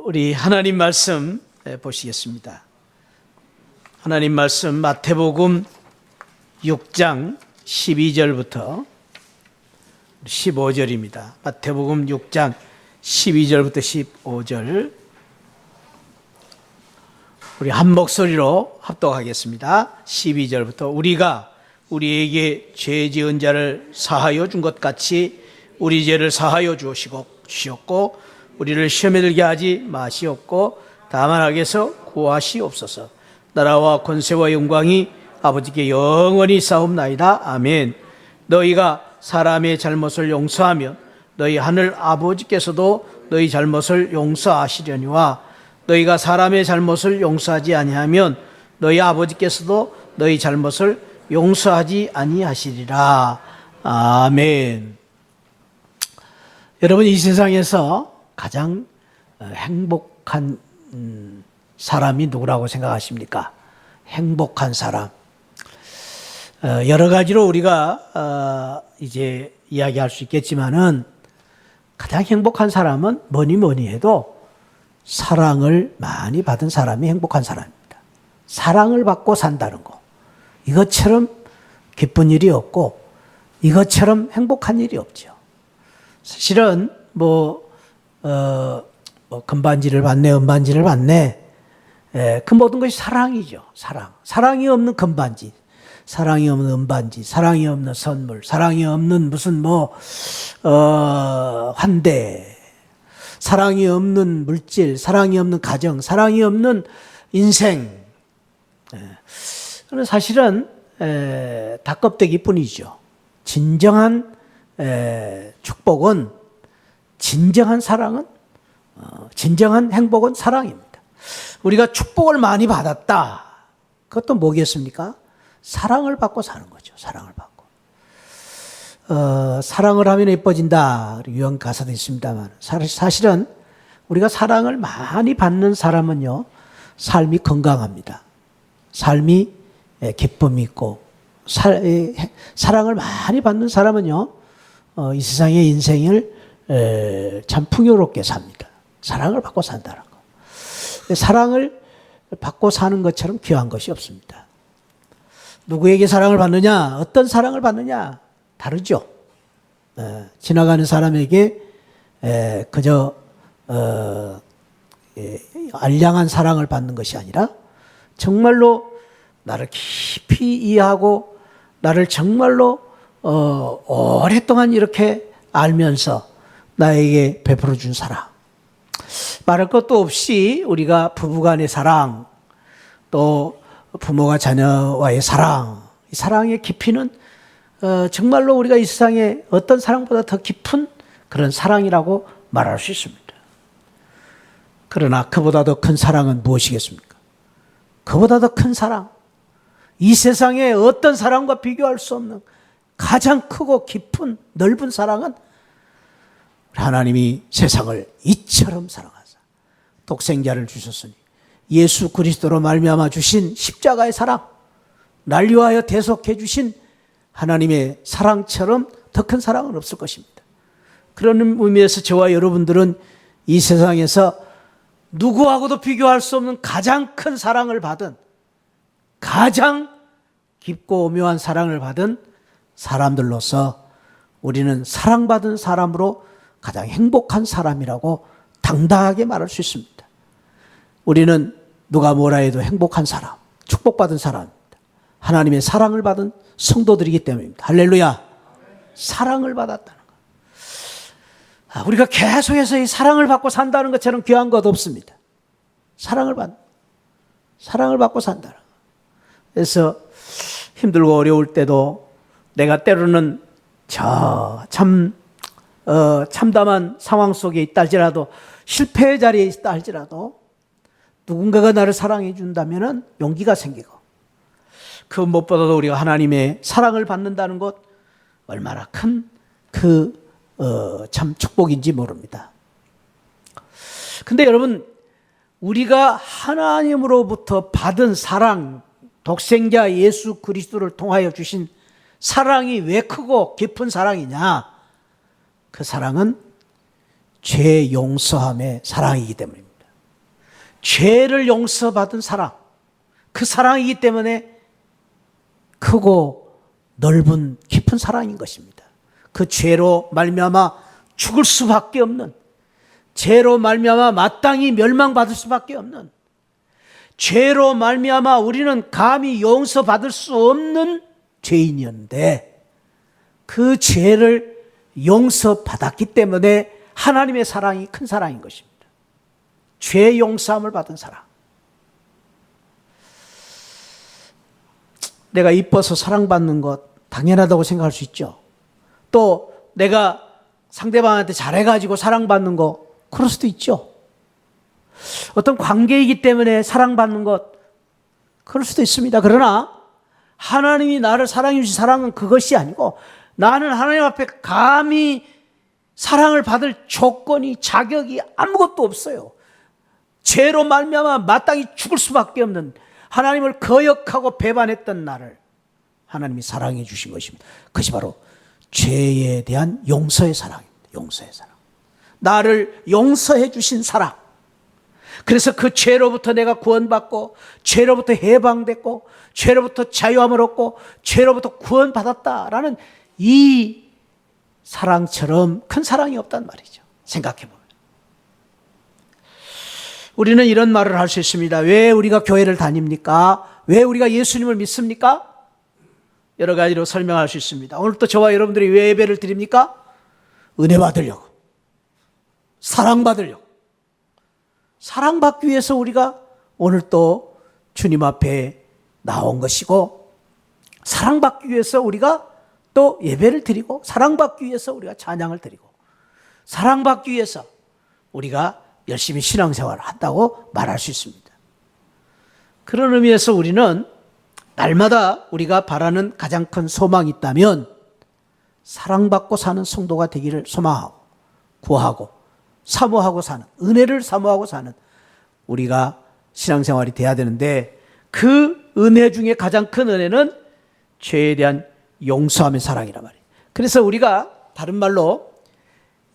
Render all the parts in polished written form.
우리 하나님 말씀 보시겠습니다. 하나님 말씀 마태복음 6장 12절부터 15절입니다. 마태복음 6장 12절부터 15절 우리 한 목소리로 합독하겠습니다. 12절부터 우리가 우리에게 죄 지은 자를 사하여 준 것 같이 우리 죄를 사하여 주셨고 우리를 시험에 들게 하지 마시옵고 다만 악에서 구하시옵소서. 나라와 권세와 영광이 아버지께 영원히 싸움나이다. 아멘. 너희가 사람의 잘못을 용서하면 너희 하늘 아버지께서도 너희 잘못을 용서하시려니와 너희가 사람의 잘못을 용서하지 아니하면 너희 아버지께서도 너희 잘못을 용서하지 아니하시리라. 아멘. 여러분, 이 세상에서 가장 행복한 사람이 누구라고 생각하십니까? 행복한 사람. 여러 가지로 우리가 이제 이야기할 수 있겠지만은 가장 행복한 사람은 뭐니 해도 사랑을 많이 받은 사람이 행복한 사람입니다. 사랑을 받고 산다는 거. 이것처럼 기쁜 일이 없고 이것처럼 행복한 일이 없죠. 사실은 금반지를 받네, 은반지를 받네. 그 모든 것이 사랑이죠. 사랑. 사랑이 없는 금반지, 사랑이 없는 은반지, 사랑이 없는 선물, 사랑이 없는 무슨 환대, 사랑이 없는 물질, 사랑이 없는 가정, 사랑이 없는 인생. 사실은 다 껍데기뿐이죠. 진정한 축복은, 진정한 사랑은, 진정한 행복은 사랑입니다. 우리가 축복을 많이 받았다. 그것도 뭐겠습니까? 사랑을 받고 사는 거죠. 사랑을 받고. 사랑을 하면 예뻐진다. 유형 가사도 있습니다만 사실은 우리가 사랑을 많이 받는 사람은요, 삶이 건강합니다. 삶이 기쁨이 있고, 사랑을 많이 받는 사람은요, 이 세상의 인생을 참 풍요롭게 삽니다. 사랑을 받고 산다는 거. 사랑을 받고 사는 것처럼 귀한 것이 없습니다. 누구에게 사랑을 받느냐, 어떤 사랑을 받느냐 다르죠. 지나가는 사람에게 그저 알량한 사랑을 받는 것이 아니라 정말로 나를 깊이 이해하고 나를 정말로 오랫동안 이렇게 알면서 나에게 베풀어 준 사랑. 말할 것도 없이 우리가 부부간의 사랑, 또 부모가 자녀와의 사랑, 이 사랑의 깊이는 정말로 우리가 이 세상에 어떤 사랑보다 더 깊은 그런 사랑이라고 말할 수 있습니다. 그러나 그보다 더 큰 사랑은 무엇이겠습니까? 그보다 더 큰 사랑, 이 세상에 어떤 사랑과 비교할 수 없는 가장 크고 깊은 넓은 사랑은 하나님이 세상을 이처럼 사랑하사 독생자를 주셨으니 예수 그리스도로 말미암아 주신 십자가의 사랑, 날 위하여 대속해 주신 하나님의 사랑처럼 더 큰 사랑은 없을 것입니다. 그런 의미에서 저와 여러분들은 이 세상에서 누구하고도 비교할 수 없는 가장 큰 사랑을 받은, 가장 깊고 오묘한 사랑을 받은 사람들로서 우리는 사랑받은 사람으로 가장 행복한 사람이라고 당당하게 말할 수 있습니다. 우리는 누가 뭐라 해도 행복한 사람, 축복받은 사람입니다. 하나님의 사랑을 받은 성도들이기 때문입니다. 할렐루야. 사랑을 받았다는 것. 우리가 계속해서 이 사랑을 받고 산다는 것처럼 귀한 것 없습니다. 사랑을 받고 산다는 것. 그래서 힘들고 어려울 때도 내가 때로는 참담한 상황 속에 있다 할지라도, 실패의 자리에 있다 할지라도 누군가가 나를 사랑해 준다면 용기가 생기고, 그 무엇보다도 우리가 하나님의 사랑을 받는다는 것 얼마나 큰 참 축복인지 모릅니다. 근데 여러분, 우리가 하나님으로부터 받은 사랑, 독생자 예수 그리스도를 통하여 주신 사랑이 왜 크고 깊은 사랑이냐? 그 사랑은 죄 용서함의 사랑이기 때문입니다. 죄를 용서받은 사랑, 그 사랑이기 때문에 크고 넓은 깊은 사랑인 것입니다. 그 죄로 말미암아 죽을 수밖에 없는, 죄로 말미암아 마땅히 멸망받을 수밖에 없는, 죄로 말미암아 우리는 감히 용서받을 수 없는 죄인이었는데 그 죄를 용서받았기 때문에 하나님의 사랑이 큰 사랑인 것입니다. 죄 용서함을 받은 사랑. 내가 이뻐서 사랑받는 것 당연하다고 생각할 수 있죠. 또 내가 상대방한테 잘해가지고 사랑받는 거 그럴 수도 있죠. 어떤 관계이기 때문에 사랑받는 것 그럴 수도 있습니다. 그러나 하나님이 나를 사랑해 주신 사랑은 그것이 아니고 나는 하나님 앞에 감히 사랑을 받을 조건이 자격이 아무것도 없어요. 죄로 말미암아 마땅히 죽을 수밖에 없는, 하나님을 거역하고 배반했던 나를 하나님이 사랑해 주신 것입니다. 그것이 바로 죄에 대한 용서의 사랑입니다. 용서의 사랑. 나를 용서해 주신 사랑. 그래서 그 죄로부터 내가 구원받고 죄로부터 해방됐고 죄로부터 자유함을 얻고 죄로부터 구원받았다라는 이 사랑처럼 큰 사랑이 없단 말이죠. 생각해보면. 우리는 이런 말을 할 수 있습니다. 왜 우리가 교회를 다닙니까? 왜 우리가 예수님을 믿습니까? 여러 가지로 설명할 수 있습니다. 오늘 또 저와 여러분들이 왜 예배를 드립니까? 은혜 받으려고, 사랑받으려고. 사랑받기 위해서 우리가 오늘 또 주님 앞에 나온 것이고, 사랑받기 위해서 우리가 또 예배를 드리고, 사랑받기 위해서 우리가 찬양을 드리고, 사랑받기 위해서 우리가 열심히 신앙생활을 한다고 말할 수 있습니다. 그런 의미에서 우리는 날마다 우리가 바라는 가장 큰 소망이 있다면 사랑받고 사는 성도가 되기를 소망하고 구하고 사모하고 사는, 은혜를 사모하고 사는 우리가 신앙생활이 돼야 되는데, 그 은혜 중에 가장 큰 은혜는 죄에 대한 용서함의 사랑이란 말이에요. 그래서 우리가 다른 말로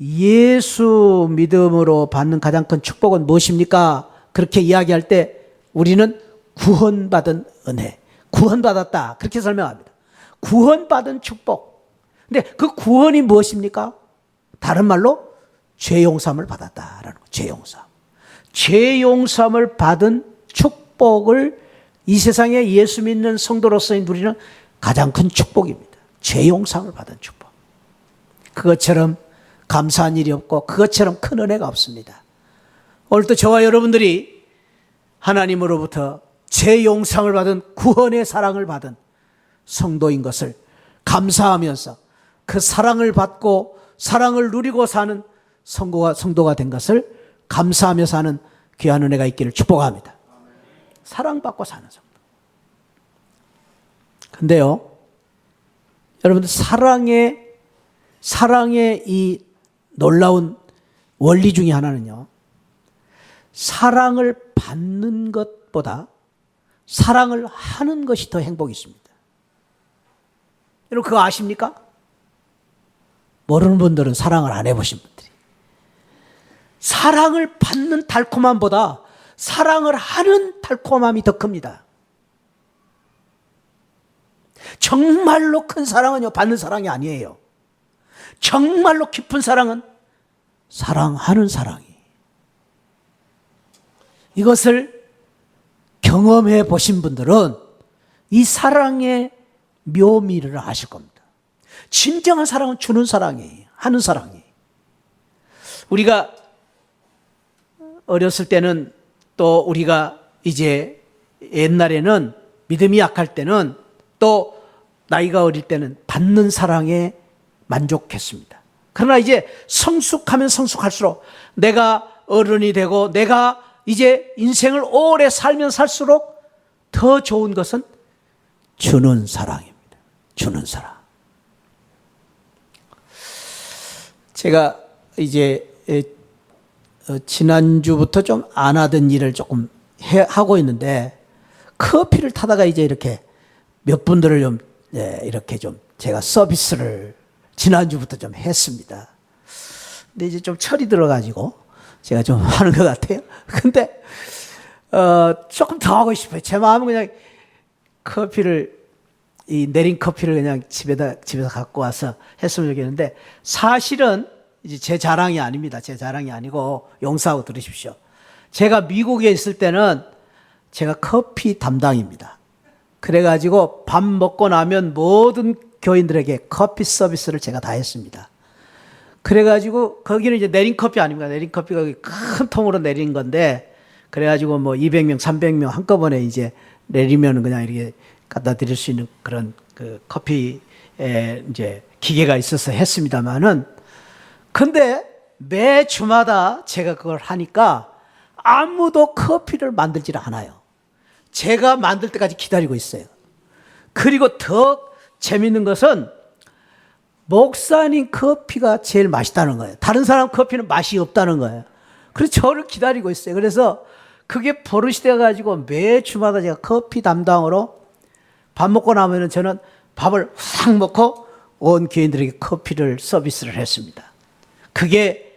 예수 믿음으로 받는 가장 큰 축복은 무엇입니까? 그렇게 이야기할 때 우리는 구원받은 은혜, 구원받았다, 그렇게 설명합니다. 구원받은 축복. 근데 그 구원이 무엇입니까? 다른 말로 죄 용서함을 받았다라는 거. 죄 용서함. 죄 용서함을 받은 축복을 이 세상에 예수 믿는 성도로서의 누리는 가장 큰 축복입니다. 죄 용서함을 받은 축복. 그것처럼 감사한 일이 없고 그것처럼 큰 은혜가 없습니다. 오늘도 저와 여러분들이 하나님으로부터 죄 용서함을 받은 구원의 사랑을 받은 성도인 것을 감사하면서 그 사랑을 받고 사랑을 누리고 사는 성도가 된 것을 감사하며 사는 귀한 은혜가 있기를 축복합니다. 사랑받고 사는 성도. 근데요, 여러분들 사랑의 이 놀라운 원리 중에 하나는요, 사랑을 받는 것보다 사랑을 하는 것이 더 행복이 있습니다. 여러분 그거 아십니까? 모르는 분들은 사랑을 안 해보신 분들이. 사랑을 받는 달콤함보다 사랑을 하는 달콤함이 더 큽니다. 정말로 큰 사랑은요, 받는 사랑이 아니에요. 정말로 깊은 사랑은 사랑하는 사랑이. 이것을 경험해 보신 분들은 이 사랑의 묘미를 아실 겁니다. 진정한 사랑은 주는 사랑이에요. 하는 사랑이에요. 우리가 어렸을 때는, 또 우리가 이제 옛날에는 믿음이 약할 때는, 또 나이가 어릴 때는 받는 사랑에 만족했습니다. 그러나 이제 성숙하면 성숙할수록, 내가 어른이 되고 내가 이제 인생을 오래 살면 살수록 더 좋은 것은 주는 사랑입니다. 주는 사랑. 제가 이제 지난주부터 좀 안 하던 일을 조금 하고 있는데, 커피를 타다가 이제 이렇게 몇 분들을 좀 이렇게 좀 제가 서비스를 지난주부터 좀 했습니다. 근데 이제 좀 철이 들어가지고 제가 좀 하는 것 같아요. 근데 조금 더 하고 싶어요. 제 마음은 그냥 내린 커피를 그냥 집에서 갖고 와서 했으면 좋겠는데, 사실은 이제 제 자랑이 아닙니다. 제 자랑이 아니고, 용서하고 들으십시오. 제가 미국에 있을 때는 제가 커피 담당입니다. 그래가지고 밥 먹고 나면 모든 교인들에게 커피 서비스를 제가 다 했습니다. 그래가지고 거기는 이제 내린 커피 아닙니까? 내린 커피가 큰 통으로 내린 건데, 그래가지고 뭐 200명, 300명 한꺼번에 이제 내리면 그냥 이렇게 갖다 드릴 수 있는 그런 그 커피에 이제 기계가 있어서 했습니다만은, 근데 매 주마다 제가 그걸 하니까 아무도 커피를 만들질 않아요. 제가 만들 때까지 기다리고 있어요. 그리고 더 재밌는 것은 목사님 커피가 제일 맛있다는 거예요. 다른 사람 커피는 맛이 없다는 거예요. 그래서 저를 기다리고 있어요. 그래서 그게 버릇이 돼가지고 매 주마다 제가 커피 담당으로 밥 먹고 나면은 저는 밥을 싹 먹고 온 교인들에게 커피를 서비스를 했습니다. 그게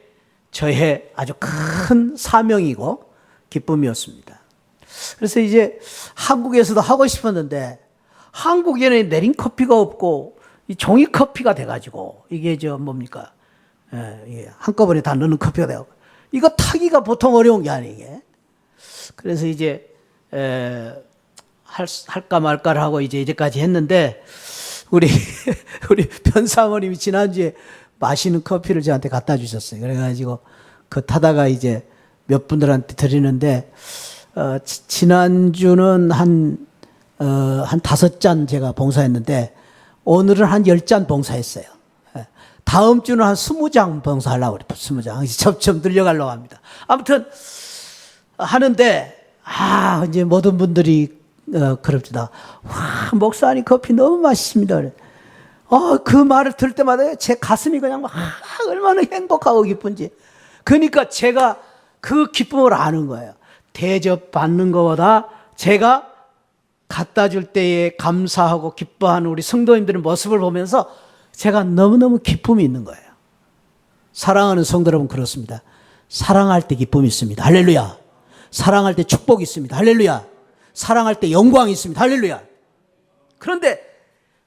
저의 아주 큰 사명이고 기쁨이었습니다. 그래서 이제 한국에서도 하고 싶었는데, 한국에는 내린 커피가 없고 이 종이 커피가 돼가지고, 이게 뭡니까? 이게 한꺼번에 다 넣는 커피가 되고, 이거 타기가 보통 어려운 게 아니에요. 그래서 이제 할까 말까를 하고 이제까지 했는데, 우리 변사모님이 지난주에 맛있는 커피를 저한테 갖다 주셨어요. 그래가지고 그 타다가 이제 몇 분들한테 드리는데, 지난주는 한 5잔 제가 봉사했는데, 오늘은 한 10잔 봉사했어요. 다음 주는 한 20장 봉사하려고 그래요. 20장. 점점 늘려가려고 합니다. 아무튼, 하는데, 이제 모든 분들이, 그럽니다. 와, 목사님 커피 너무 맛있습니다. 그 말을 들을 때마다 제 가슴이 그냥 얼마나 행복하고 기쁜지. 그러니까 제가 그 기쁨을 아는 거예요. 대접받는 것보다 제가 갖다 줄 때에 감사하고 기뻐하는 우리 성도님들의 모습을 보면서 제가 너무너무 기쁨이 있는 거예요. 사랑하는 성도 여러분, 그렇습니다. 사랑할 때 기쁨이 있습니다. 할렐루야. 사랑할 때 축복이 있습니다. 할렐루야. 사랑할 때 영광이 있습니다. 할렐루야. 그런데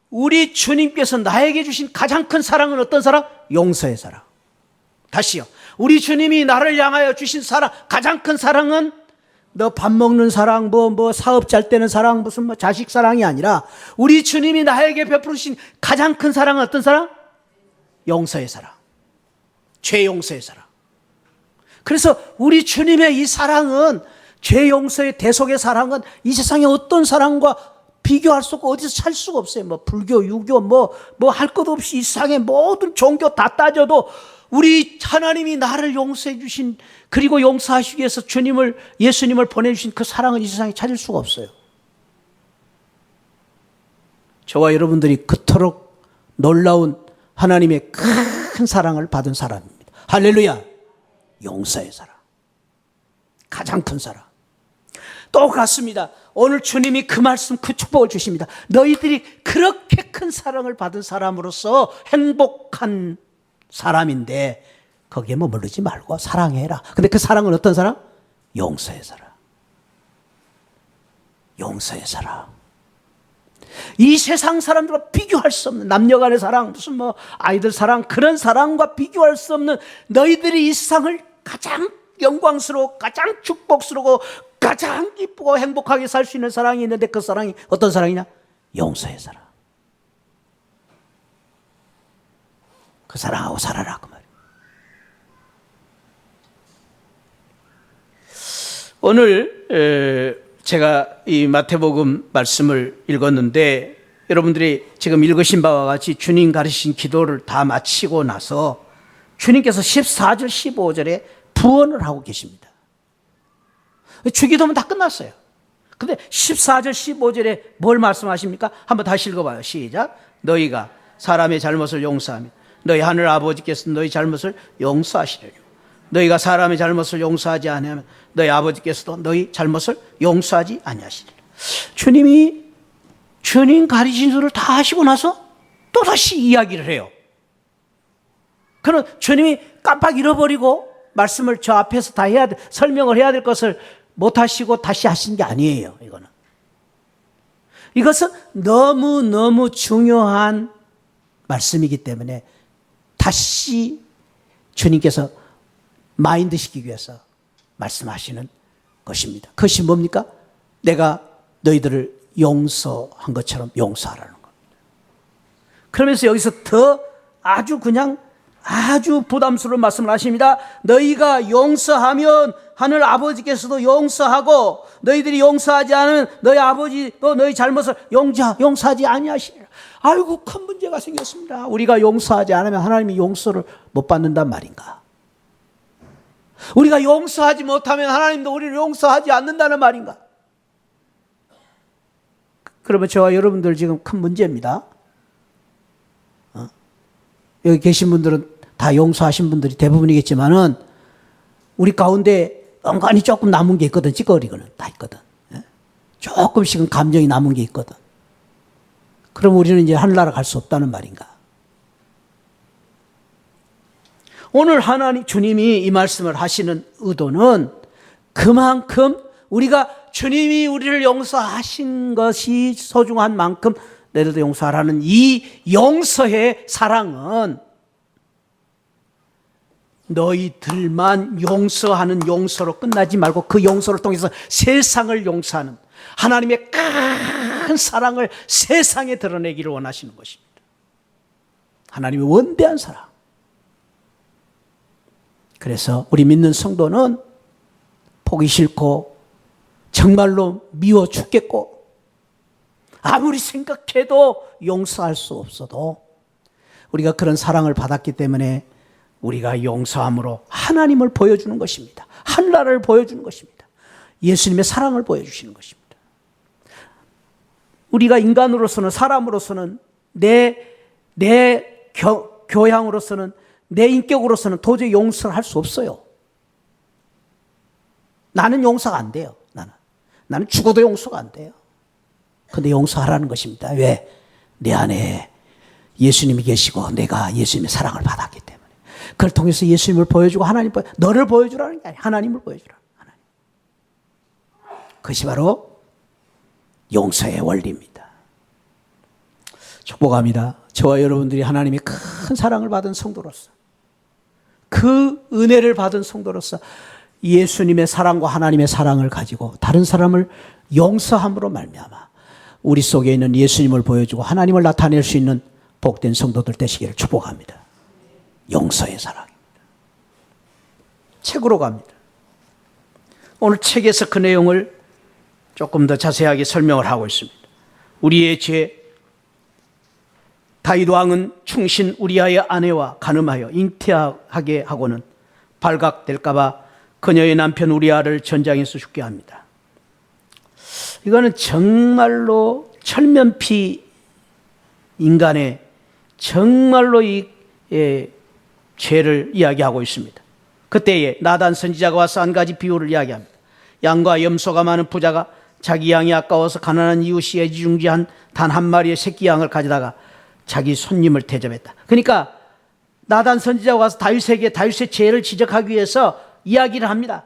우리 주님께서 나에게 주신 가장 큰 사랑은 어떤 사랑? 용서의 사랑. 다시요. 우리 주님이 나를 향하여 주신 사랑, 가장 큰 사랑은 너 밥 먹는 사랑, 사업 잘 되는 사랑, 무슨 자식 사랑이 아니라, 우리 주님이 나에게 베풀으신 가장 큰 사랑은 어떤 사랑? 용서의 사랑. 죄 용서의 사랑. 그래서 우리 주님의 이 사랑은, 죄 용서의 대속의 사랑은 이 세상의 어떤 사랑과 비교할 수 없고 어디서 살 수가 없어요. 불교, 유교, 할 것 없이 이 세상의 모든 종교 다 따져도 우리 하나님이 나를 용서해 주신, 그리고 용서하시기 위해서 예수님을 보내주신 그 사랑은 이 세상에 찾을 수가 없어요. 저와 여러분들이 그토록 놀라운 하나님의 큰 사랑을 받은 사람입니다. 할렐루야. 용서의 사랑. 가장 큰 사랑. 똑같습니다. 오늘 주님이 그 말씀, 그 축복을 주십니다. 너희들이 그렇게 큰 사랑을 받은 사람으로서 행복한 사람인데 거기에 머무르지 말고 사랑해라. 근데 그 사랑은 어떤 사랑? 용서의 사랑. 용서의 사랑. 이 세상 사람들과 비교할 수 없는, 남녀 간의 사랑, 무슨 아이들 사랑, 그런 사랑과 비교할 수 없는, 너희들이 이 세상을 가장 영광스러워, 가장 축복스러워, 가장 기쁘고 행복하게 살 수 있는 사랑이 있는데, 그 사랑이 어떤 사랑이냐? 용서의 사랑. 그 사랑하고 살아라, 그 말이에요. 오늘 제가 이 마태복음 말씀을 읽었는데, 여러분들이 지금 읽으신 바와 같이 주님 가르치신 기도를 다 마치고 나서 주님께서 14절 15절에 부언을 하고 계십니다. 주기도면 다 끝났어요. 근데 14절 15절에 뭘 말씀하십니까? 한번 다시 읽어봐요. 시작. 너희가 사람의 잘못을 용서하면 너희 하늘 아버지께서 너희 잘못을 용서하시려니, 너희가 사람의 잘못을 용서하지 아니하면 너희 아버지께서도 너희 잘못을 용서하지 아니하시리라. 주님 가르친 수를 다 하시고 나서 또다시 이야기를 해요. 그럼 주님이 깜빡 잃어버리고 말씀을 저 앞에서 다 설명을 해야 될 것을 못하시고 다시 하신 게 아니에요. 이것은 너무너무 중요한 말씀이기 때문에 다시 주님께서 마인드시키기 위해서 말씀하시는 것입니다. 그것이 뭡니까? 내가 너희들을 용서한 것처럼 용서하라는 겁니다. 그러면서 여기서 더 아주 부담스러운 말씀을 하십니다. 너희가 용서하면 하늘 아버지께서도 용서하고 너희들이 용서하지 않은 너희 아버지도 너희 잘못을 용서하지 아니하시리라. 아이고, 큰 문제가 생겼습니다. 우리가 용서하지 않으면 하나님이 용서를 못 받는단 말인가? 우리가 용서하지 못하면 하나님도 우리를 용서하지 않는다는 말인가? 그러면 저와 여러분들 지금 큰 문제입니다. 여기 계신 분들은 다 용서하신 분들이 대부분이겠지만은 우리 가운데 은근히 조금 남은 게 있거든. 찌꺼리거는 다 있거든. 조금씩은 감정이 남은 게 있거든. 그럼 우리는 이제 하늘나라 갈 수 없다는 말인가? 오늘 하나님 주님이 이 말씀을 하시는 의도는 그만큼 우리가 주님이 우리를 용서하신 것이 소중한 만큼 너희들도 용서하라는 이 용서의 사랑은 너희들만 용서하는 용서로 끝나지 말고 그 용서를 통해서 세상을 용서하는 하나님의 큰 사랑을 세상에 드러내기를 원하시는 것입니다. 하나님의 원대한 사랑. 그래서 우리 믿는 성도는 보기 싫고 정말로 미워 죽겠고 아무리 생각해도 용서할 수 없어도 우리가 그런 사랑을 받았기 때문에 우리가 용서함으로 하나님을 보여주는 것입니다. 하늘나라를 보여주는 것입니다. 예수님의 사랑을 보여주시는 것입니다. 우리가 인간으로서는 사람으로서는 내 교양으로서는 내 인격으로서는 도저히 용서를 할 수 없어요. 나는 용서가 안 돼요. 나는 죽어도 용서가 안 돼요. 근데 용서하라는 것입니다. 왜? 내 안에 예수님이 계시고 내가 예수님의 사랑을 받았기 때문에. 그걸 통해서 예수님을 보여주고 너를 보여주라는 게 아니에요. 하나님을 보여주라. 하나님. 그것이 바로 용서의 원리입니다. 축복합니다. 저와 여러분들이 하나님의 큰 사랑을 받은 성도로서 그 은혜를 받은 성도로서 예수님의 사랑과 하나님의 사랑을 가지고 다른 사람을 용서함으로 말미암아 우리 속에 있는 예수님을 보여주고 하나님을 나타낼 수 있는 복된 성도들 되시기를 축복합니다. 용서의 사랑입니다. 책으로 갑니다. 오늘 책에서 그 내용을 조금 더 자세하게 설명을 하고 있습니다. 우리의 죄, 다윗 왕은 충신 우리아의 아내와 간음하여 잉태하게 하고는 발각될까 봐 그녀의 남편 우리아를 전장에서 죽게 합니다. 이거는 정말로 철면피 인간의 정말로 이 죄를 이야기하고 있습니다. 그때에 나단 선지자가 와서 한 가지 비유를 이야기합니다. 양과 염소가 많은 부자가 자기 양이 아까워서 가난한 이웃이 애지중지한 단 한 마리의 새끼 양을 가져다가 자기 손님을 대접했다. 그러니까 나단 선지자가 와서 다윗에게 다윗의 죄를 지적하기 위해서 이야기를 합니다.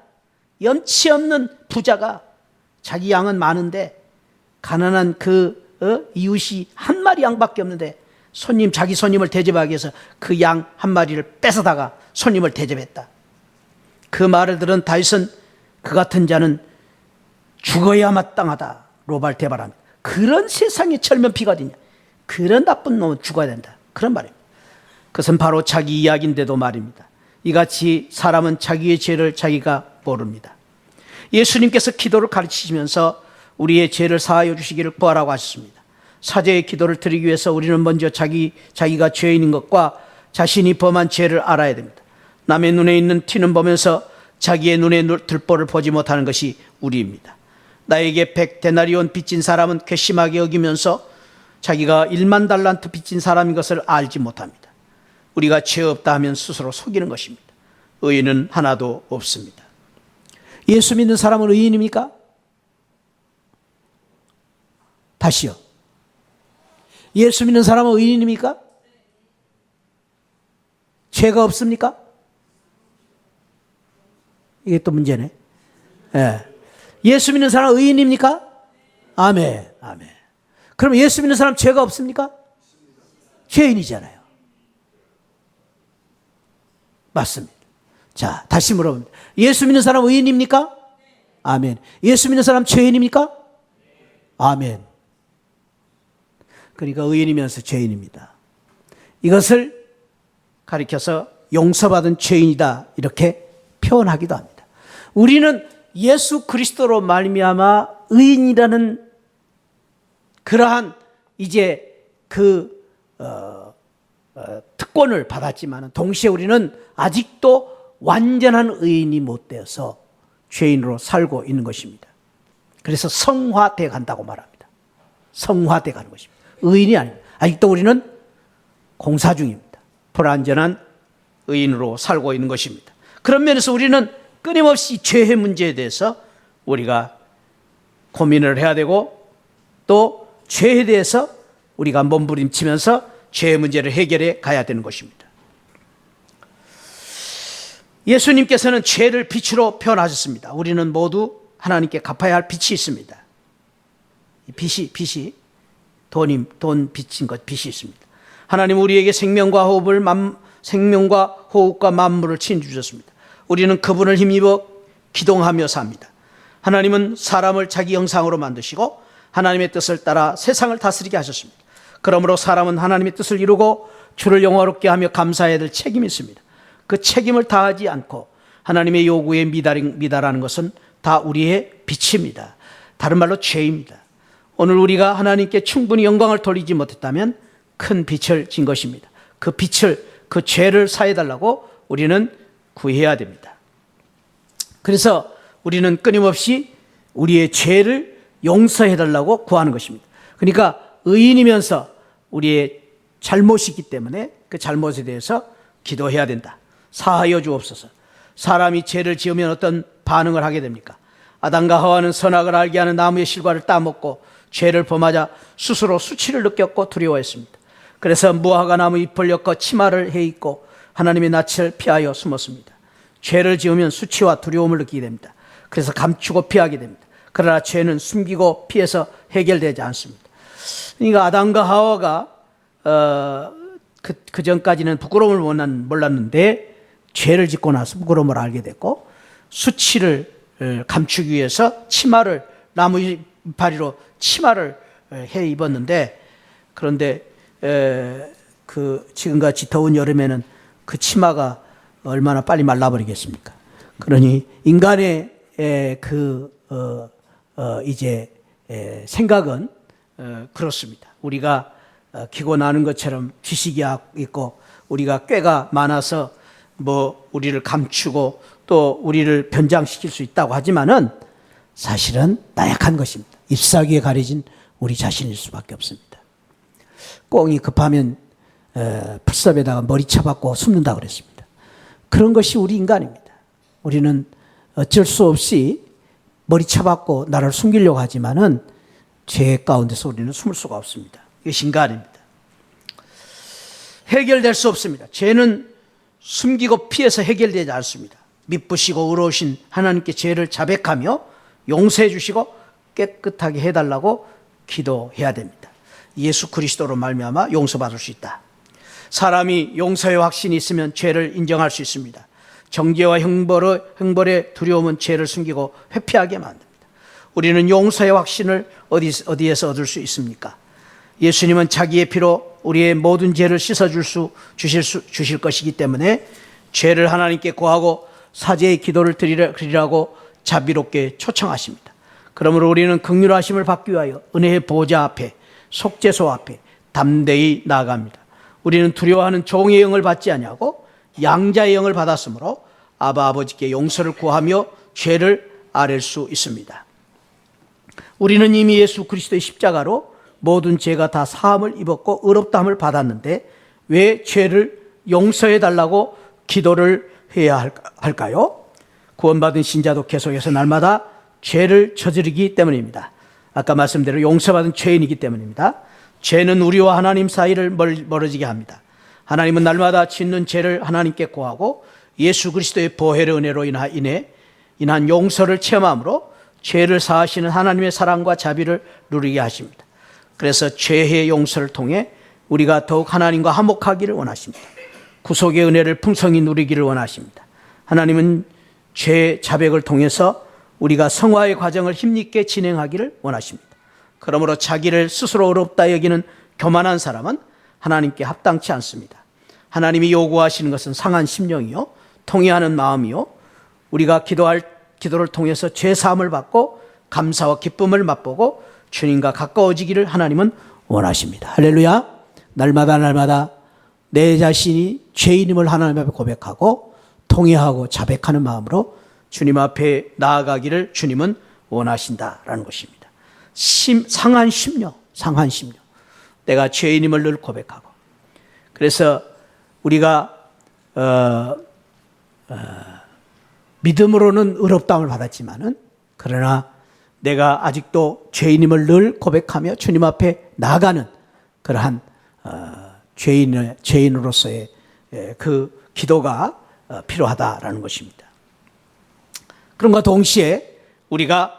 염치 없는 부자가 자기 양은 많은데 가난한 이웃이 한 마리 양밖에 없는데 자기 손님을 대접하기 위해서 그 양 한 마리를 뺏어다가 손님을 대접했다. 그 말을 들은 다윗은 그 같은 자는 죽어야 마땅하다로 발대발합니다. 그런 세상에 철면피가 어디냐. 그런 나쁜 놈은 죽어야 된다. 그런 말입니다. 그것은 바로 자기 이야기인데도 말입니다. 이같이 사람은 자기의 죄를 자기가 모릅니다. 예수님께서 기도를 가르치시면서 우리의 죄를 사하여 주시기를 구하라고 하셨습니다. 사죄의 기도를 드리기 위해서 우리는 먼저 자기가 죄인인 것과 자신이 범한 죄를 알아야 됩니다. 남의 눈에 있는 티는 보면서 자기의 눈에 들보를 보지 못하는 것이 우리입니다. 나에게 100데나리온 빚진 사람은 괘씸하게 여기면서 자기가 1만 달란트 빚진 사람인 것을 알지 못합니다. 우리가 죄 없다 하면 스스로 속이는 것입니다. 의인은 하나도 없습니다. 예수 믿는 사람은 의인입니까? 다시요. 예수 믿는 사람은 의인입니까? 죄가 없습니까? 이게 또 문제네. 예. 예수 믿는 사람 의인입니까? 아멘. 아멘. 그럼 예수 믿는 사람 죄가 없습니까? 죄인이잖아요. 맞습니다. 자, 다시 물어봅니다. 예수 믿는 사람 의인입니까? 아멘. 예수 믿는 사람 죄인입니까? 아멘. 그러니까 의인이면서 죄인입니다. 이것을 가리켜서 용서받은 죄인이다 이렇게 표현하기도 합니다. 우리는 예수 그리스도로 말미암아 의인이라는 그러한 이제 그 특권을 받았지만 동시에 우리는 아직도 완전한 의인이 못 되어서 죄인으로 살고 있는 것입니다. 그래서 성화돼 간다고 말합니다. 성화돼 가는 것입니다. 의인이 아닙니다. 아직도 우리는 공사 중입니다. 불완전한 의인으로 살고 있는 것입니다. 그런 면에서 우리는 끊임없이 죄의 문제에 대해서 우리가 고민을 해야 되고 또 죄에 대해서 우리가 몸부림치면서 죄의 문제를 해결해 가야 되는 것입니다. 예수님께서는 죄를 빛으로 표현하셨습니다. 우리는 모두 하나님께 갚아야 할 빛이 있습니다. 빛이 돈 빚인 것 빛이 있습니다. 하나님 우리에게 생명과 호흡과 만물을 친히 주셨습니다. 우리는 그분을 힘입어 기동하며 삽니다. 하나님은 사람을 자기 형상으로 만드시고 하나님의 뜻을 따라 세상을 다스리게 하셨습니다. 그러므로 사람은 하나님의 뜻을 이루고 주를 영화롭게 하며 감사해야 될 책임이 있습니다. 그 책임을 다하지 않고 하나님의 요구에 미달하는 것은 다 우리의 빛입니다. 다른 말로 죄입니다. 오늘 우리가 하나님께 충분히 영광을 돌리지 못했다면 큰 빛을 진 것입니다. 그 죄를 사해달라고 우리는 구해야 됩니다. 그래서 우리는 끊임없이 우리의 죄를 용서해달라고 구하는 것입니다. 그러니까 의인이면서 우리의 잘못이 있기 때문에 그 잘못에 대해서 기도해야 된다. 사하여 주옵소서. 사람이 죄를 지으면 어떤 반응을 하게 됩니까? 아담과 하와는 선악을 알게 하는 나무의 실과를 따먹고 죄를 범하자 스스로 수치를 느꼈고 두려워했습니다. 그래서 무화과 나무 잎을 엮어 치마를 해입고 하나님의 낯을 피하여 숨었습니다. 죄를 지으면 수치와 두려움을 느끼게 됩니다. 그래서 감추고 피하게 됩니다. 그러나 죄는 숨기고 피해서 해결되지 않습니다. 그러니까 아담과 하와가 그 전까지는 부끄러움을 몰랐는데 죄를 짓고 나서 부끄러움을 알게 됐고 수치를 감추기 위해서 치마를 나무 이파리로 치마를 해 입었는데 그런데 지금같이 더운 여름에는 그 치마가 얼마나 빨리 말라버리겠습니까? 그러니 인간의 생각은 그렇습니다. 우리가 기고 나는 것처럼 지식이 있고 우리가 꾀가 많아서 우리를 감추고 또 우리를 변장시킬 수 있다고 하지만은 사실은 나약한 것입니다. 잎사귀에 가려진 우리 자신일 수밖에 없습니다. 꽁이 급하면 풀섭에다가 머리 쳐박고 숨는다 그랬습니다. 그런 것이 우리 인간입니다. 우리는 어쩔 수 없이 머리 쳐박고 나를 숨기려고 하지만은 죄 가운데서 우리는 숨을 수가 없습니다. 이것이 인간입니다. 해결될 수 없습니다. 죄는 숨기고 피해서 해결되지 않습니다. 미쁘시고 의로우신 하나님께 죄를 자백하며 용서해 주시고 깨끗하게 해달라고 기도해야 됩니다. 예수 그리스도로 말미암아 용서받을 수 있다. 사람이 용서의 확신이 있으면 죄를 인정할 수 있습니다. 정죄와 형벌의 두려움은 죄를 숨기고 회피하게 만듭니다. 우리는 용서의 확신을 어디에서 얻을 수 있습니까? 예수님은 자기의 피로 우리의 모든 죄를 주실 것이기 때문에 죄를 하나님께 고하고 사죄의 기도를 드리라고 자비롭게 초청하십니다. 그러므로 우리는 긍휼하심을 받기 위하여 은혜의 보좌 앞에 속죄소 앞에 담대히 나아갑니다. 우리는 두려워하는 종의 영을 받지 아니하고 양자의 영을 받았으므로 아버지께 용서를 구하며 죄를 아랠 수 있습니다. 우리는 이미 예수 그리스도의 십자가로 모든 죄가 다 사함을 입었고 의롭다함을 받았는데 왜 죄를 용서해 달라고 기도를 해야 할까요? 구원받은 신자도 계속해서 날마다 죄를 저지르기 때문입니다. 아까 말씀대로 용서받은 죄인이기 때문입니다. 죄는 우리와 하나님 사이를 멀어지게 합니다. 하나님은 날마다 짓는 죄를 하나님께 고하고 예수 그리스도의 보혈의 은혜로 인한 용서를 체험함으로 죄를 사하시는 하나님의 사랑과 자비를 누리게 하십니다. 그래서 죄의 용서를 통해 우리가 더욱 하나님과 화목하기를 원하십니다. 구속의 은혜를 풍성히 누리기를 원하십니다. 하나님은 죄 자백을 통해서 우리가 성화의 과정을 힘있게 진행하기를 원하십니다. 그러므로 자기를 스스로 어렵다 여기는 교만한 사람은 하나님께 합당치 않습니다. 하나님이 요구하시는 것은 상한 심령이요, 통회하는 마음이요, 우리가 기도를 통해서 죄 사함을 받고 감사와 기쁨을 맛보고 주님과 가까워지기를 하나님은 원하십니다. 할렐루야. 날마다 내 자신이 죄인임을 하나님 앞에 고백하고 통회하고 자백하는 마음으로 주님 앞에 나아가기를 주님은 원하신다라는 것입니다. 상한 심령. 내가 죄인임을 늘 고백하고. 그래서 우리가 믿음으로는 의롭다함을 받았지만은, 그러나 내가 아직도 죄인임을 늘 고백하며 주님 앞에 나아가는 그러한 죄인으로서의 그 기도가 필요하다라는 것입니다. 그런가 동시에 우리가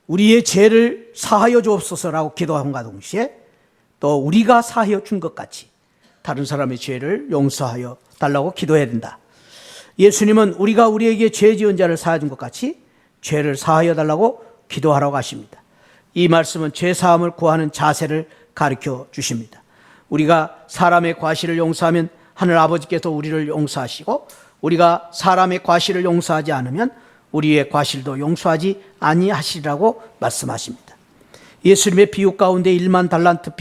우리의 죄를 사하여 주옵소서라고 기도함과 동시에 또 우리가 사하여 준 것 같이 다른 사람의 죄를 용서하여 달라고 기도해야 된다. 예수님은 우리가 우리에게 죄 지은 자를 사하여 준 것 같이 죄를 사하여 달라고 기도하라고 하십니다. 이 말씀은 죄 사함을 구하는 자세를 가르쳐 주십니다. 우리가 사람의 과실을 용서하면 하늘 아버지께서 우리를 용서하시고, 우리가 사람의 과실을 용서하지 않으면 우리의 과실도 용서하지 아니하시리라고 말씀하십니다. 예수님의 비유 가운데 1만 달란트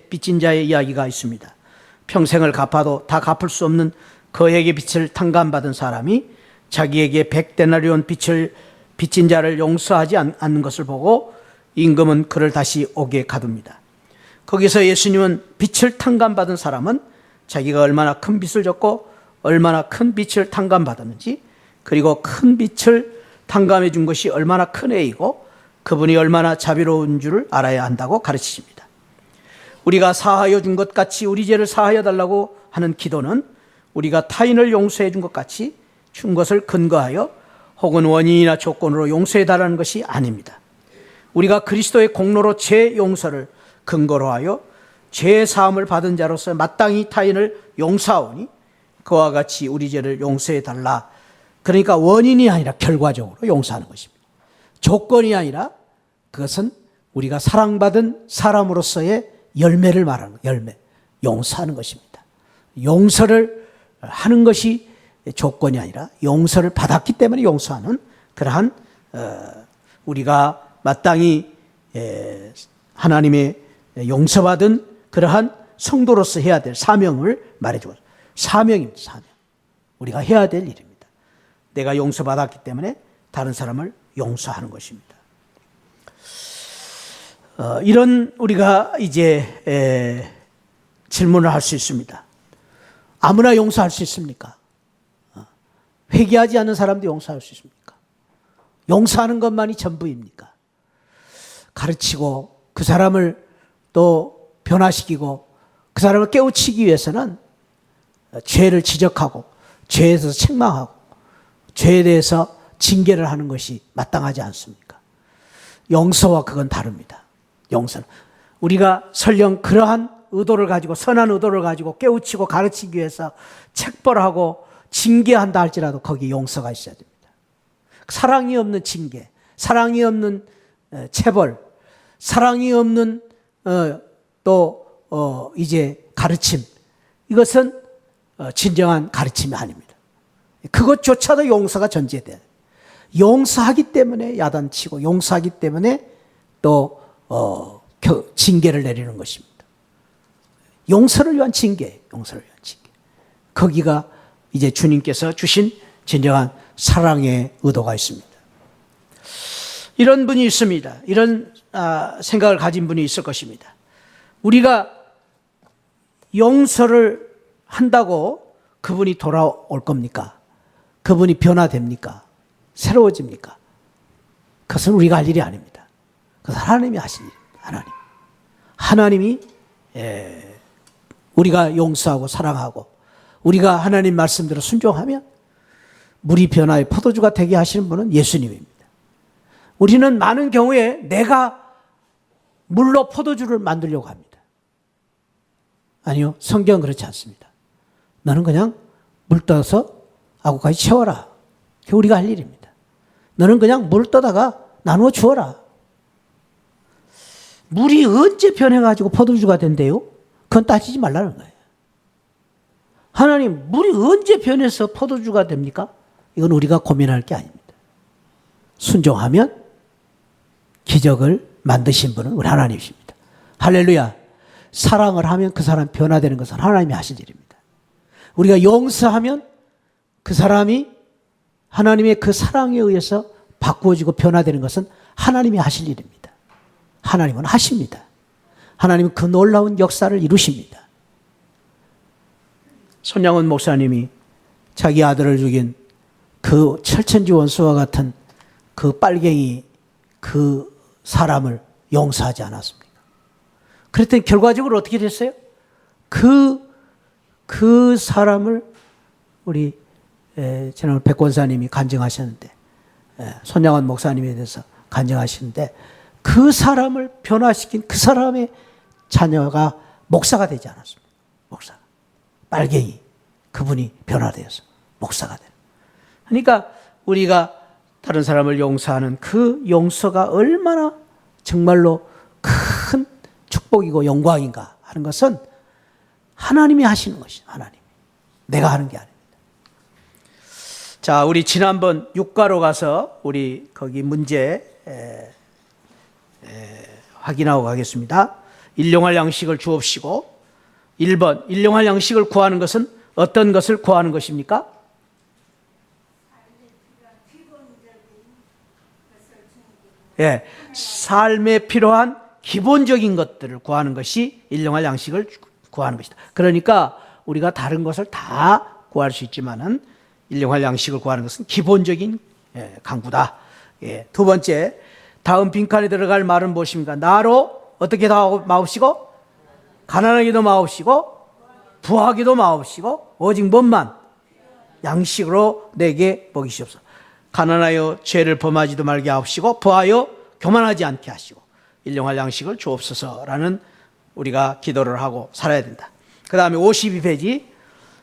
빚진 자의 이야기가 있습니다. 평생을 갚아도 다 갚을 수 없는 거액의 빚을 탕감받은 사람이 자기에게 100데나리온 빚진 자를 용서하지 않는 것을 보고 임금은 그를 다시 옥에 가둡니다. 거기서 예수님은 빚을 탕감받은 사람은 자기가 얼마나 큰 빚을 졌고 얼마나 큰 빚을 탕감받았는지, 그리고 큰 빚을 탕감해 준 것이 얼마나 큰 애이고 그분이 얼마나 자비로운 줄을 알아야 한다고 가르치십니다. 우리가 사하여 준 것 같이 우리 죄를 사하여 달라고 하는 기도는 우리가 타인을 용서해 준 것 같이 준 것을 근거하여 혹은 원인이나 조건으로 용서해 달라는 것이 아닙니다. 우리가 그리스도의 공로로 죄 용서를 근거로 하여 죄 사함을 받은 자로서 마땅히 타인을 용서하오니 그와 같이 우리 죄를 용서해 달라. 그러니까 원인이 아니라 결과적으로 용서하는 것입니다. 조건이 아니라 그것은 우리가 사랑받은 사람으로서의 열매를 말하는 거예요. 열매. 용서하는 것입니다. 용서를 하는 것이 조건이 아니라 용서를 받았기 때문에 용서하는 그러한 우리가 마땅히 하나님의 용서받은 그러한 성도로서 해야 될 사명을 말해주고, 사명입니다. 사명. 우리가 해야 될 일입니다. 내가 용서받았기 때문에 다른 사람을 용서하는 것입니다. 이런 우리가 이제 질문을 할 수 있습니다. 아무나 용서할 수 있습니까? 회개하지 않는 사람도 용서할 수 있습니까? 용서하는 것만이 전부입니까? 가르치고 그 사람을 또 변화시키고 그 사람을 깨우치기 위해서는 죄를 지적하고 죄에 대해서 책망하고 죄에 대해서 징계를 하는 것이 마땅하지 않습니까? 용서와 그건 다릅니다. 용서는 우리가 설령 그러한 의도를 가지고 선한 의도를 가지고 깨우치고 가르치기 위해서 책벌하고 징계한다 할지라도 거기에 용서가 있어야 됩니다. 사랑이 없는 징계, 사랑이 없는 체벌, 사랑이 없는 이제 가르침, 이것은 진정한 가르침이 아닙니다. 그것조차도 용서가 전제돼요. 용서하기 때문에 야단치고 용서하기 때문에 또 징계를 내리는 것입니다. 용서를 위한 징계, 용서를 위한 징계. 거기가 이제 주님께서 주신 진정한 사랑의 의도가 있습니다. 이런 분이 있습니다. 이런 생각을 가진 분이 있을 것입니다. 우리가 용서를 한다고 그분이 돌아올 겁니까? 그분이 변화됩니까? 새로워집니까? 그것은 우리가 할 일이 아닙니다. 그것은 하나님이 하신 일입니다. 하나님이 우리가 용서하고 사랑하고 우리가 하나님 말씀대로 순종하면 물이 변화의 포도주가 되게 하시는 분은 예수님입니다. 우리는 많은 경우에 내가 물로 포도주를 만들려고 합니다. 아니요, 성경은 그렇지 않습니다. 너는 그냥 물 떠서 아구까지 채워라. 그게 우리가 할 일입니다. 너는 그냥 물 떠다가 나누어 주어라. 물이 언제 변해가지고 포도주가 된대요? 그건 따지지 말라는 거예요. 하나님, 물이 언제 변해서 포도주가 됩니까? 이건 우리가 고민할 게 아닙니다. 순종하면 기적을 만드신 분은 우리 하나님이십니다. 할렐루야. 사랑을 하면 그 사람 변화되는 것은 하나님이 하실 일입니다. 우리가 용서하면 그 사람이 하나님의 그 사랑에 의해서 바꾸어지고 변화되는 것은 하나님이 하실 일입니다. 하나님은 하십니다. 하나님은 그 놀라운 역사를 이루십니다. 손양원 목사님이 자기 아들을 죽인 그 철천지 원수와 같은 그 빨갱이 그 사람을 용서하지 않았습니까? 그랬더니 결과적으로 어떻게 됐어요? 그 사람을 우리 지난번 백권사님이 간증하셨는데, 손양원 목사님에 대해서 간증하시는데, 그 사람을 변화시킨 그 사람의 자녀가 목사가 되지 않았습니다. 목사가. 빨갱이. 그분이 변화되어서 목사가 되는. 그러니까 우리가 다른 사람을 용서하는 그 용서가 얼마나 정말로 큰 축복이고 영광인가 하는 것은 하나님이 하시는 것이죠. 하나님. 내가 하는 게 아닙니다. 자, 우리 지난번 육가로 가서 우리 거기 문제 확인하고 가겠습니다. 일용할 양식을 주옵시고 1번 일용할 양식을 구하는 것은 어떤 것을 구하는 것입니까? 예, 삶에 필요한 기본적인 것들을 구하는 것이 일용할 양식을 구하는 것이다. 그러니까 우리가 다른 것을 다 구할 수 있지만은 일용할 양식을 구하는 것은 기본적인 강구다. 예, 두 번째, 다음 빈칸에 들어갈 말은 무엇입니까? 나로 어떻게 마옵시고 가난하기도 마옵시고 부하기도 마옵시고 오직 뭔만 양식으로 내게 먹이시옵소서. 가난하여 죄를 범하지도 말게 하옵시고 부하여 교만하지 않게 하시고 일용할 양식을 주옵소서라는 우리가 기도를 하고 살아야 된다. 그 다음에 52페이지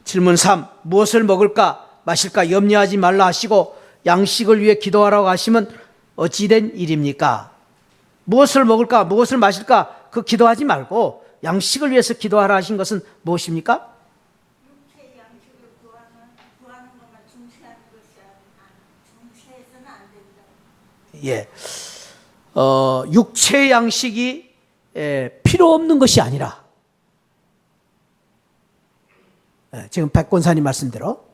질문 3. 무엇을 먹을까 마실까 염려하지 말라 하시고 양식을 위해 기도하라고 하시면 어찌된 일입니까? 무엇을 먹을까 무엇을 마실까 그 기도하지 말고 양식을 위해서 기도하라 하신 것은 무엇입니까? 육체의 양식을 구하는 것만 중시하는 것이 아니라 중시해서는 안 된다. 예, 육체의 양식이 필요 없는 것이 아니라 지금 백권사님 말씀대로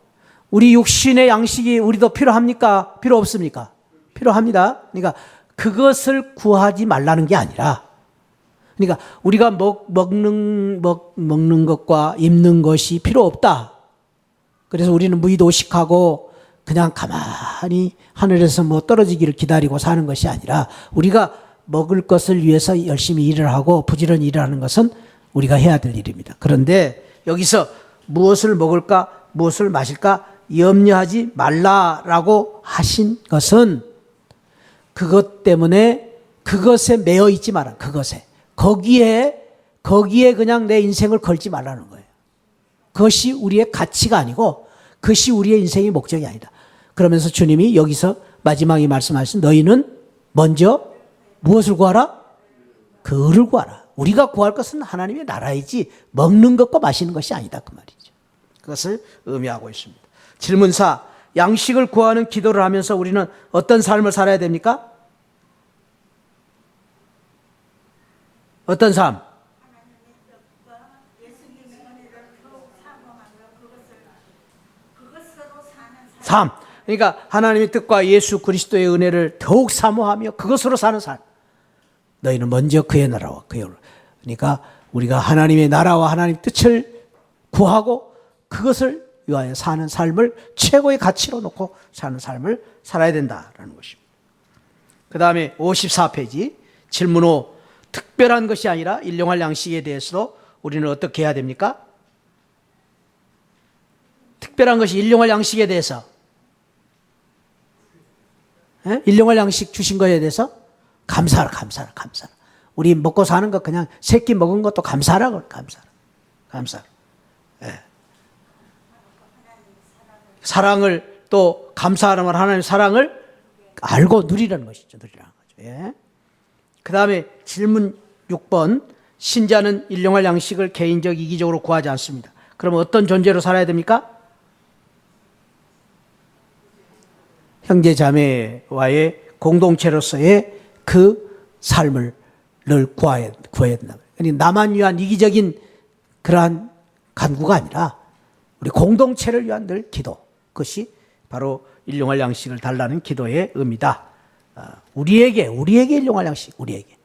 우리 육신의 양식이 우리도 필요합니까? 필요 없습니까? 필요합니다. 그러니까 그것을 구하지 말라는 게 아니라 그러니까 우리가 먹는 것과 입는 것이 필요 없다. 그래서 우리는 무의도식하고 그냥 가만히 하늘에서 뭐 떨어지기를 기다리고 사는 것이 아니라 우리가 먹을 것을 위해서 열심히 일을 하고 부지런히 일을 하는 것은 우리가 해야 될 일입니다. 그런데 여기서 무엇을 먹을까 무엇을 마실까 염려하지 말라라고 하신 것은 그것 때문에 그것에 매여 있지 마라. 그것에. 거기에 그냥 내 인생을 걸지 말라는 거예요. 그것이 우리의 가치가 아니고 그것이 우리의 인생의 목적이 아니다. 그러면서 주님이 여기서 마지막에 말씀하신 너희는 먼저 무엇을 구하라? 그 의를 구하라. 우리가 구할 것은 하나님의 나라이지 먹는 것과 마시는 것이 아니다. 그 말이죠. 그것을 의미하고 있습니다. 질문 4. 양식을 구하는 기도를 하면서 우리는 어떤 삶을 살아야 됩니까? 어떤 삶? 하나님의 뜻과 예수님의 은혜를 더욱 사모하며 그것으로 사는 삶. 그러니까 하나님의 뜻과 예수 그리스도의 은혜를 더욱 사모하며 그것으로 사는 삶. 너희는 먼저 그의 나라와 그의 의를. 그러니까 우리가 하나님의 나라와 하나님의 뜻을 구하고 그것을 위하여 사는 삶을 최고의 가치로 놓고 사는 삶을 살아야 된다라는 것입니다. 그 다음에 54페이지 질문 5. 특별한 것이 아니라 일용할 양식에 대해서도 우리는 어떻게 해야 됩니까? 특별한 것이 일용할 양식에 대해서 예? 일용할 양식 주신 거에 대해서 감사하라, 감사하라, 감사하라. 우리 먹고 사는 거 그냥 새끼 먹은 것도 감사하라, 감사하라, 감사하라. 예. 사랑을 또 감사하라면 하나님의 사랑을 알고 누리라는 것이죠. 누리라는 거죠. 예. 그 다음에 질문 6번. 신자는 일용할 양식을 개인적 이기적으로 구하지 않습니다. 그럼 어떤 존재로 살아야 됩니까? 형제 자매와의 공동체로서의 그 삶을 늘 구해야 된다. 그러니까 나만 위한 이기적인 그러한 간구가 아니라 우리 공동체를 위한 늘 기도. 그것이 바로 일용할 양식을 달라는 기도의 의미다. 우리에게 일용할 양식, 우리에게.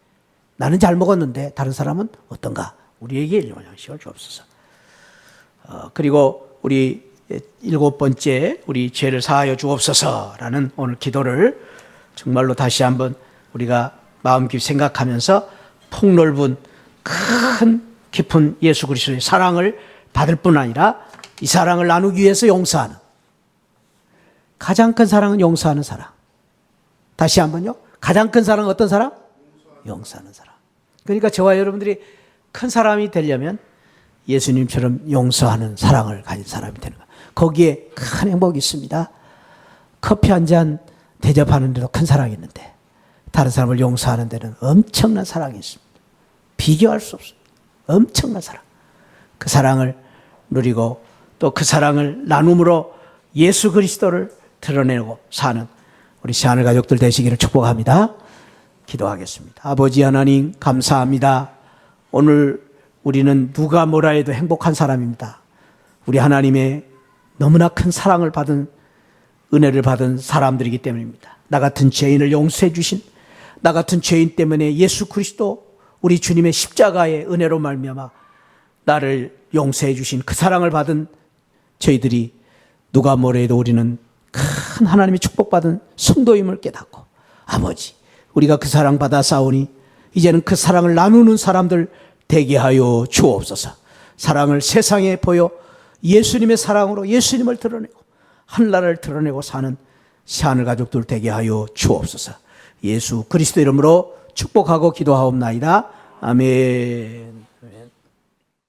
나는 잘 먹었는데 다른 사람은 어떤가? 우리에게 일용할 양식을 주옵소서. 그리고 우리 7번째, 우리 죄를 사하여 주옵소서라는 오늘 기도를 정말로 다시 한번 우리가 마음 깊이 생각하면서 폭넓은 큰 깊은 예수 그리스도의 사랑을 받을 뿐 아니라 이 사랑을 나누기 위해서 용서하는, 가장 큰 사랑은 용서하는 사랑. 다시 한번요. 가장 큰 사랑은 어떤 사랑? 용서하는 사람. 그러니까 저와 여러분들이 큰 사람이 되려면 예수님처럼 용서하는 사랑을 가진 사람이 되는 거예요. 거기에 큰 행복이 있습니다. 커피 한 잔 대접하는 데도 큰 사랑이 있는데 다른 사람을 용서하는 데는 엄청난 사랑이 있습니다. 비교할 수 없습니다. 엄청난 사랑. 그 사랑을 누리고 또 그 사랑을 나눔으로 예수 그리스도를 드러내고 사는 우리 새하늘 가족들 되시기를 축복합니다. 기도하겠습니다. 아버지 하나님 감사합니다. 오늘 우리는 누가 뭐라 해도 행복한 사람입니다. 우리 하나님의 너무나 큰 사랑을 받은, 은혜를 받은 사람들이기 때문입니다. 나 같은 죄인을 용서해 주신, 나 같은 죄인 때문에 예수 그리스도 우리 주님의 십자가의 은혜로 말미암아 나를 용서해 주신 그 사랑을 받은 저희들이 누가 뭐라 해도 우리는 큰 하나님의 축복받은 성도임을 깨닫고, 아버지 우리가 그 사랑 받아 싸우니 이제는 그 사랑을 나누는 사람들 되게 하여 주옵소서. 사랑을 세상에 보여 예수님의 사랑으로 예수님을 드러내고 하늘나라를 드러내고 사는 새하늘 가족들 되게 하여 주옵소서. 예수 그리스도 이름으로 축복하고 기도하옵나이다. 아멘.